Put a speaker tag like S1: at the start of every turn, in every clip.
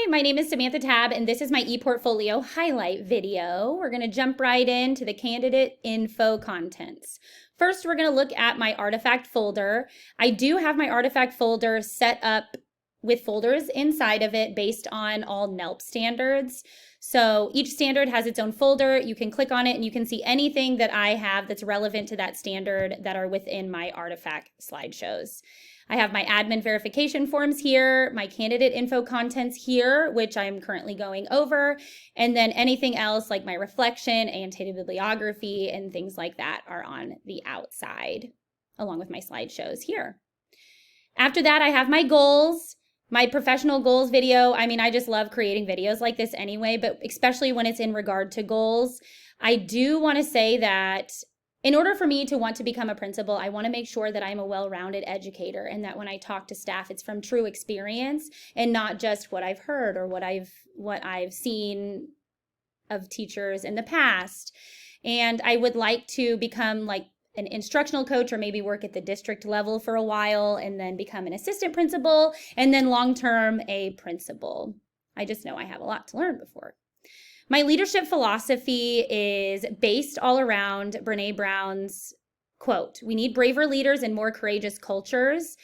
S1: my name is Samantha Tab, and this is my ePortfolio highlight video. We're going to jump right into the candidate info contents. First, we're going to look at my artifact folder. I do have my artifact folder set up with folders inside of it based on all NELP standards. So each standard has its own folder. You can click on it and you can see anything that I have that's relevant to that standard that are within my artifact slideshows. I have my admin verification forms here, my candidate info contents here, which I'm currently going over, and then anything else like my reflection, annotated bibliography, and things like that are on the outside, along with my slideshows here. After that, I have my goals. My professional goals video, I just love creating videos like this anyway, but especially when it's in regard to goals. I do want to say that in order for me to want to become a principal, I want to make sure that I'm a well-rounded educator and that when I talk to staff, it's from true experience and not just what I've heard or what I've seen of teachers in the past. And I would like to become like an instructional coach or maybe work at the district level for a while and then become an assistant principal and then long-term a principal. I just know I have a lot to learn before. My leadership philosophy is based all around Brené Brown's quote, "We need braver leaders and more courageous cultures."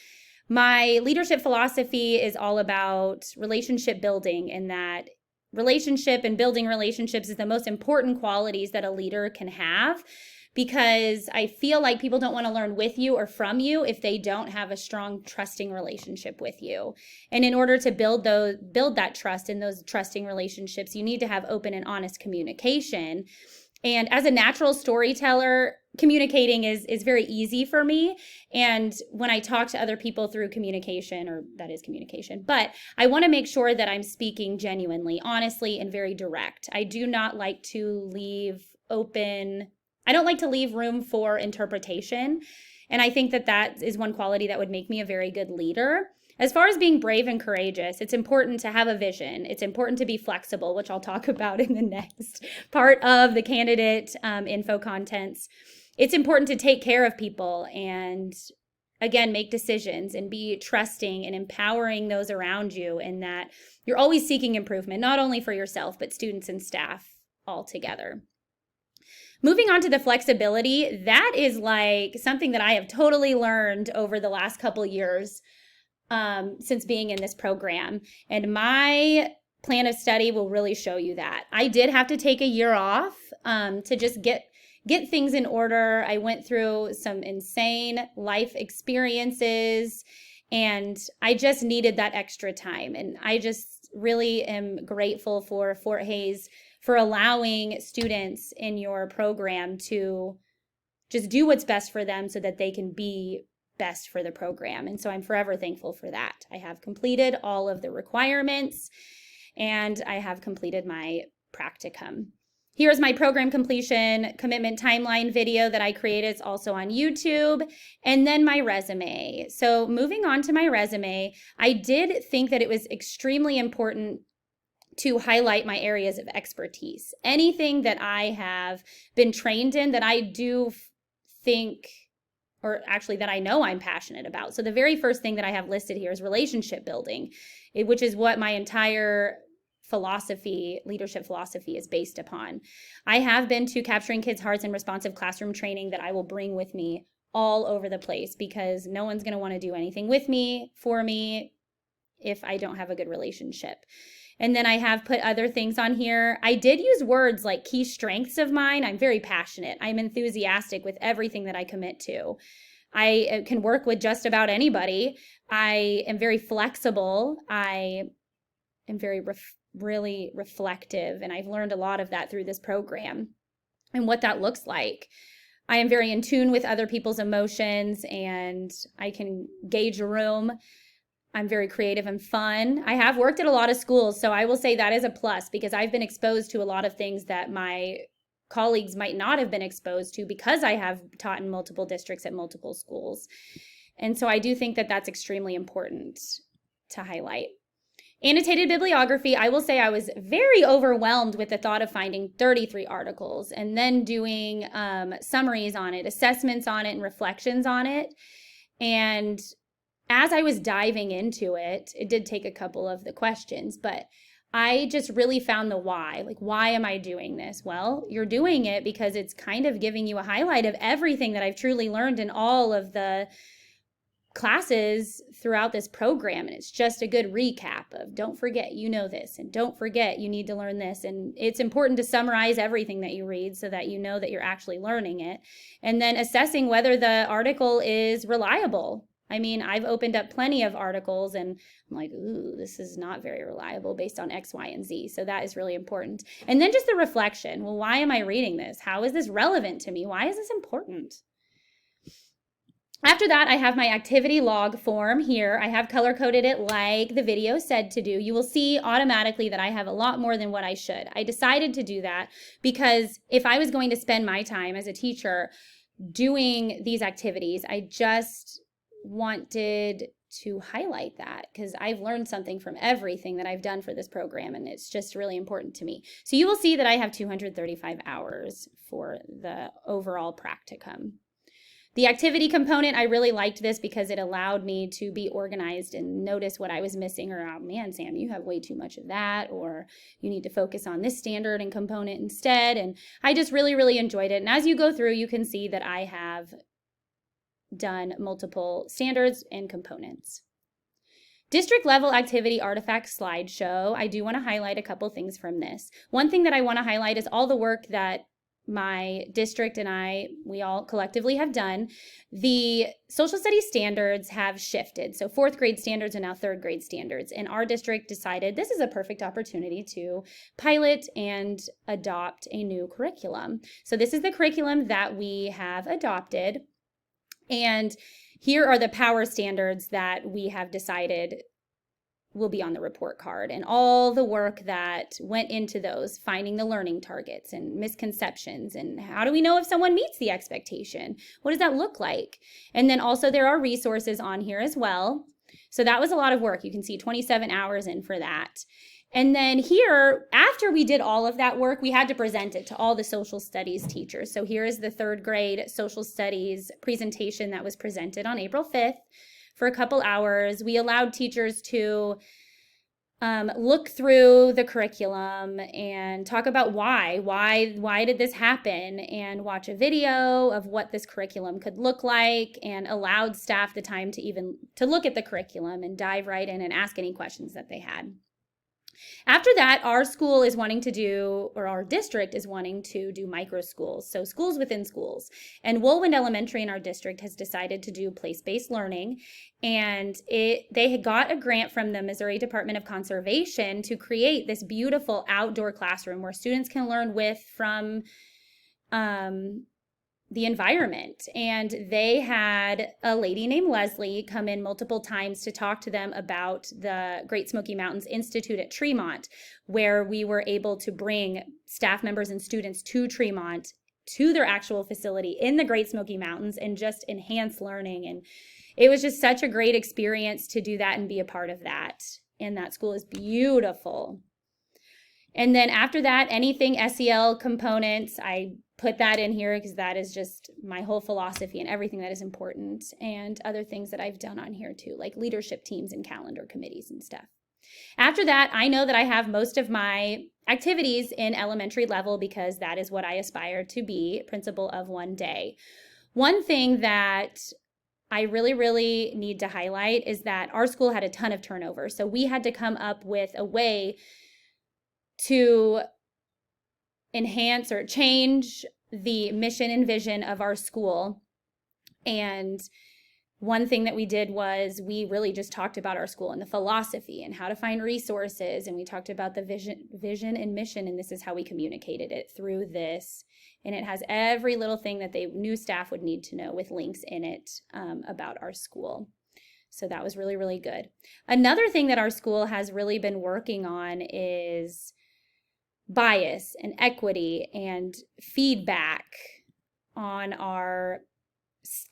S1: My leadership philosophy is all about relationship building, and that relationship and building relationships is the most important qualities that a leader can have, because I feel like people don't want to learn with you or from you if they don't have a strong, trusting relationship with you. And in order to build that trust in those trusting relationships, you need to have open and honest communication. And as a natural storyteller, communicating is very easy for me. And when I talk to other people through communication, or that is communication, but I want to make sure that I'm speaking genuinely, honestly, and very direct. I do not like to leave room for interpretation. And I think that is one quality that would make me a very good leader. As far as being brave and courageous, it's important to have a vision. It's important to be flexible, which I'll talk about in the next part of the candidate info contents. It's important to take care of people and, again, make decisions and be trusting and empowering those around you, and that you're always seeking improvement, not only for yourself, but students and staff all together. Moving on to the flexibility, that is like something that I have totally learned over the last couple years since being in this program. And my plan of study will really show you that. I did have to take a year off to just get things in order. I went through some insane life experiences, and I just needed that extra time. And I just really am grateful for Fort Hays for allowing students in your program to just do what's best for them so that they can be best for the program. And so I'm forever thankful for that. I have completed all of the requirements and I have completed my practicum. Here's my program completion commitment timeline video that I created. It's also on YouTube. And then my resume. So moving on to my resume, I did think that it was extremely important to highlight my areas of expertise. Anything that I have been trained in that I do think, or actually that I know I'm passionate about. So the very first thing that I have listed here is relationship building, which is what my entire leadership philosophy is based upon. I have been to Capturing Kids' Hearts and Responsive Classroom training that I will bring with me all over the place, because no one's going to want to do anything with me, for me, if I don't have a good relationship. And then I have put other things on here. I did use words like key strengths of mine. I'm very passionate. I'm enthusiastic with everything that I commit to. I can work with just about anybody. I am very flexible. I am really reflective, and I've learned a lot of that through this program and what that looks like. I am very in tune with other people's emotions, and I can gauge a room. I'm very creative and fun. I have worked at a lot of schools, so I will say that is a plus, because I've been exposed to a lot of things that my colleagues might not have been exposed to, because I have taught in multiple districts at multiple schools. And so I do think that that's extremely important to highlight. Annotated bibliography, I will say I was very overwhelmed with the thought of finding 33 articles and then doing summaries on it, assessments on it, and reflections on it. And as I was diving into it, it did take a couple of the questions, but I just really found the why. Like, why am I doing this? Well, you're doing it because it's kind of giving you a highlight of everything that I've truly learned in all of the classes throughout this program. And it's just a good recap of, don't forget you know this, and don't forget you need to learn this. And it's important to summarize everything that you read so that you know that you're actually learning it. And then assessing whether the article is reliable. I mean, I've opened up plenty of articles and I'm like, ooh, this is not very reliable based on X, Y, and Z. So that is really important. And then just the reflection. Well, why am I reading this? How is this relevant to me? Why is this important? After that, I have my activity log form here. I have color-coded it like the video said to do. You will see automatically that I have a lot more than what I should. I decided to do that because if I was going to spend my time as a teacher doing these activities, I just wanted to highlight that because I've learned something from everything that I've done for this program, and it's just really important to me. So you will see that I have 235 hours for the overall practicum. The activity component, I really liked this because it allowed me to be organized and notice what I was missing, or, oh man, Sam, you have way too much of that, or you need to focus on this standard and component instead. And I just really, really enjoyed it. And as you go through, you can see that I have done multiple standards and components. District level activity artifact slideshow. I do want to highlight a couple things from this. One thing that I want to highlight is all the work that my district and we all collectively have done. The social studies standards have shifted. So 4th grade standards are now 3rd grade standards. And our district decided this is a perfect opportunity to pilot and adopt a new curriculum. So this is the curriculum that we have adopted. And here are the power standards that we have decided will be on the report card, and all the work that went into those, finding the learning targets and misconceptions, and how do we know if someone meets the expectation? What does that look like? And then also there are resources on here as well. So that was a lot of work. You can see 27 hours in for that. And then here, after we did all of that work, we had to present it to all the social studies teachers. So here is the 3rd grade social studies presentation that was presented on April 5th for a couple hours. We allowed teachers to look through the curriculum and talk about why did this happen, and watch a video of what this curriculum could look like, and allowed staff the time to look at the curriculum and dive right in and ask any questions that they had. After that, our school is wanting to do, or our district is wanting to do micro schools, so schools within schools. And Woolwind Elementary in our district has decided to do place-based learning, and they had got a grant from the Missouri Department of Conservation to create this beautiful outdoor classroom where students can learn from the environment. And they had a lady named Leslie come in multiple times to talk to them about the Great Smoky Mountains Institute at Tremont, where we were able to bring staff members and students to Tremont, to their actual facility in the Great Smoky Mountains, and just enhance learning. And it was just such a great experience to do that and be a part of that. And that school is beautiful. And then after that, anything SEL components, I put that in here because that is just my whole philosophy and everything that is important, and other things that I've done on here too, like leadership teams and calendar committees and stuff. After that, I know that I have most of my activities in elementary level because that is what I aspire to be, principal of one day. One thing that I really, really need to highlight is that our school had a ton of turnover. So we had to come up with a way to enhance or change the mission and vision of our school. And one thing that we did was we really just talked about our school and the philosophy and how to find resources. And we talked about the vision and mission, and this is how we communicated it through this. And it has every little thing that new staff would need to know with links in it about our school. So that was really, really good. Another thing that our school has really been working on is bias and equity and feedback on our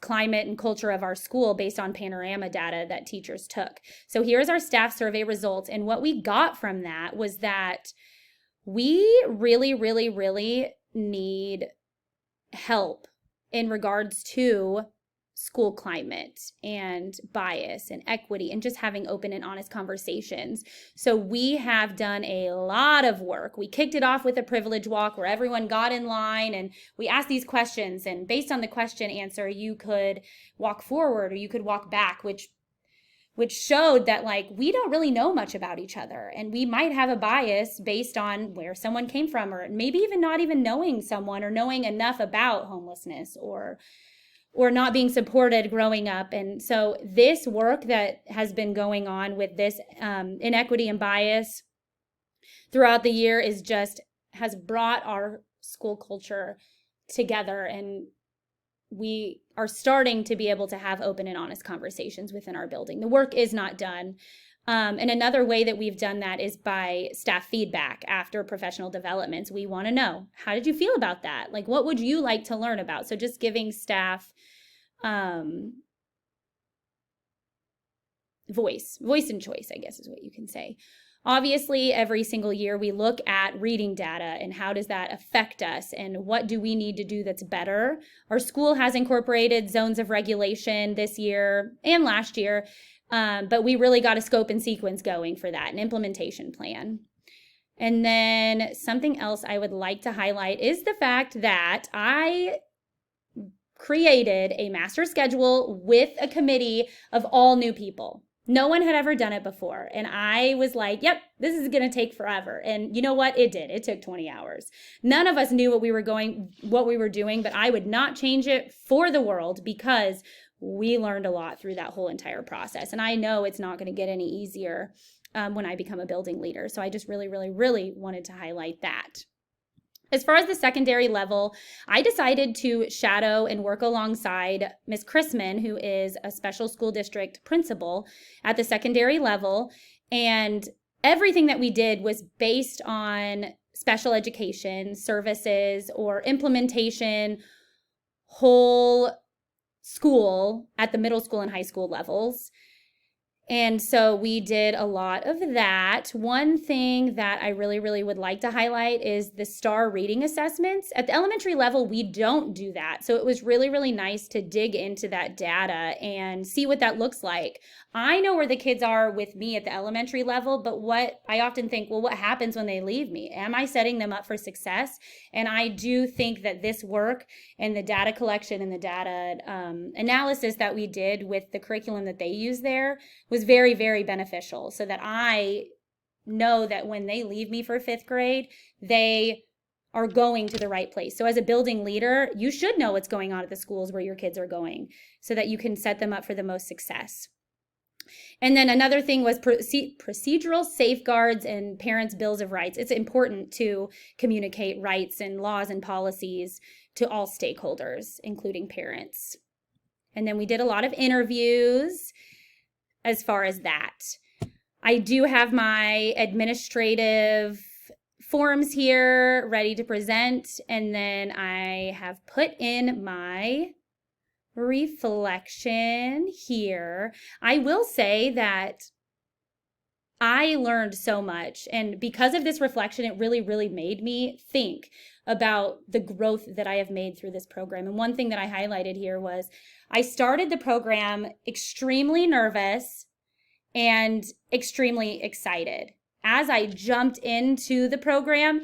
S1: climate and culture of our school based on panorama data that teachers took. So here's our staff survey results. And what we got from that was that we really, really, really need help in regards to school climate and bias and equity and just having open and honest conversations. So we have done a lot of work. We kicked it off with a privilege walk where everyone got in line and we asked these questions, and based on the question answer, you could walk forward or you could walk back, which showed that like we don't really know much about each other, and we might have a bias based on where someone came from, or maybe even not even knowing someone or knowing enough about homelessness or not being supported growing up. And so this work that has been going on with this inequity and bias throughout the year has brought our school culture together, and we are starting to be able to have open and honest conversations within our building. The work is not done. And another way that we've done that is by staff feedback after professional developments. We want to know, how did you feel about that? Like, what would you like to learn about? So just giving staff voice and choice, I guess is what you can say. Obviously, every single year we look at reading data and how does that affect us and what do we need to do that's better. Our school has incorporated zones of regulation this year and last year, but we really got a scope and sequence going for that, an implementation plan. And then something else I would like to highlight is the fact that I created a master schedule with a committee of all new people. No one had ever done it before. And I was like, yep, this is going to take forever. And you know what? It did. It took 20 hours. None of us knew what we were doing, but I would not change it for the world because we learned a lot through that whole entire process. And I know it's not going to get any easier when I become a building leader. So I just really, really, really wanted to highlight that. As far as the secondary level, I decided to shadow and work alongside Ms. Chrisman, who is a special school district principal at the secondary level. And everything that we did was based on special education services or implementation, whole school at the middle school and high school levels. And so we did a lot of that. One thing that I really, really would like to highlight is the STAR reading assessments. At the elementary level, we don't do that. So it was really, really nice to dig into that data and see what that looks like. I know where the kids are with me at the elementary level, but what I often think, well, what happens when they leave me? Am I setting them up for success? And I do think that this work and the data collection and the data analysis that we did with the curriculum that they use there was very, very beneficial, so that I know that when they leave me for fifth grade, they are going to the right place. So as a building leader, you should know what's going on at the schools where your kids are going so that you can set them up for the most success. And then another thing was procedural safeguards and parents' bills of rights. It's important to communicate rights and laws and policies to all stakeholders, including parents. And then we did a lot of interviews as far as that. I do have my administrative forms here ready to present, and then I have put in my reflection here. I will say that I learned so much, and because of this reflection, it really, really made me think about the growth that I have made through this program. And one thing that I highlighted here was I started the program extremely nervous and extremely excited. As I jumped into the program,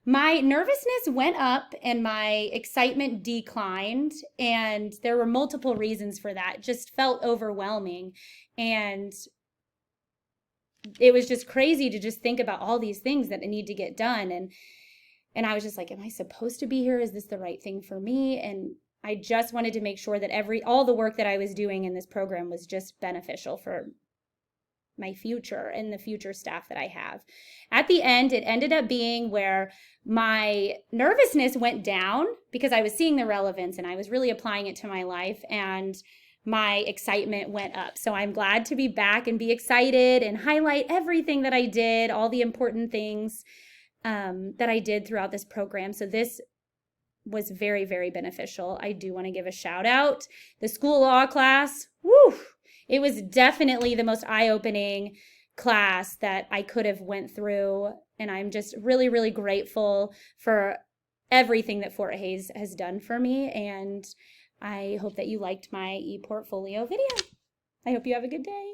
S1: my nervousness went up and my excitement declined, and there were multiple reasons for that. It just felt overwhelming, and it was just crazy to just think about all these things that need to get done. And I was just like, am I supposed to be here? Is this the right thing for me? And I just wanted to make sure that all the work that I was doing in this program was just beneficial for my future and the future staff that I have. At the end, it ended up being where my nervousness went down because I was seeing the relevance and I was really applying it to my life, and my excitement went up. So I'm glad to be back and be excited and highlight everything that I did, all the important things that I did throughout this program. So this was very, very beneficial. I do want to give a shout out. The school law class, woo! It was definitely the most eye-opening class that I could have went through, and I'm just really, really grateful for everything that Fort Hays has done for me. And I hope that you liked my ePortfolio video. I hope you have a good day.